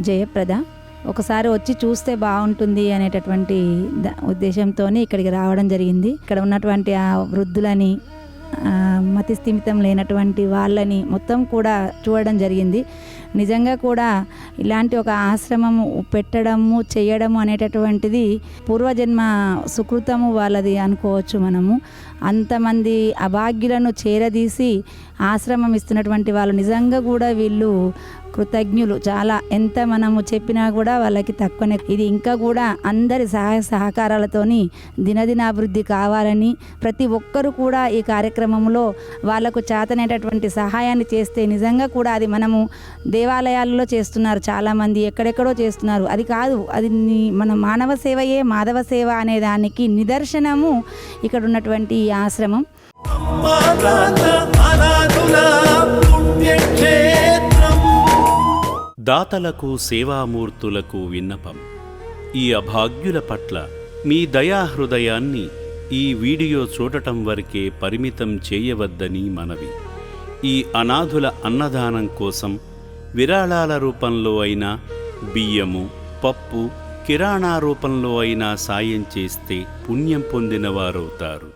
జయప్రద. ఒకసారి వచ్చి చూస్తే బాగుంటుంది అనేటటువంటి ఉద్దేశంతో ఇక్కడికి రావడం జరిగింది. ఇక్కడ ఉన్నటువంటి ఆ వృద్ధులని, మతి స్థిమితం లేనటువంటి వాళ్ళని మొత్తం కూడా చూడడం జరిగింది. నిజంగా కూడా ఇలాంటి ఒక ఆశ్రమము పెట్టడము, చేయడము అనేటటువంటిది పూర్వజన్మ సుకృతము వాళ్ళది అనుకోవచ్చు మనము. అంతమంది అభాగ్యులను చేరదీసి ఆశ్రమం ఇస్తున్నటువంటి వాళ్ళు నిజంగా కూడా వీళ్ళు కృతజ్ఞులు. చాలా ఎంత మనము చెప్పినా కూడా వాళ్ళకి తక్కువనే. ఇది ఇంకా కూడా అందరి సహాయ సహకారాలతోని దినదినాభివృద్ధి కావాలని ప్రతి ఒక్కరు కూడా ఈ కార్యక్రమంలో వాళ్ళకు చేతనేటటువంటి సహాయాన్ని చేస్తే నిజంగా కూడా అది మనము దేవాలయాల్లో చేస్తున్నారు, చాలామంది ఎక్కడెక్కడో చేస్తున్నారు. అది కాదు, అది మన మానవ సేవయే మాధవ సేవ అనే దానికి నిదర్శనము ఇక్కడ ఉన్నటువంటి ఈ ఆశ్రమం. దాతలకు, సేవామూర్తులకు విన్నపం. ఈ అభాగ్యుల పట్ల మీ దయాహృదయాన్ని ఈ వీడియో చూడటం వరకే పరిమితం చేయవద్దని మనవి. ఈ అనాథుల అన్నదానం కోసం విరాళాల రూపంలో అయినా, బియ్యము, పప్పు, కిరాణా రూపంలో అయినా సాయం చేస్తే పుణ్యం పొందినవారవుతారు.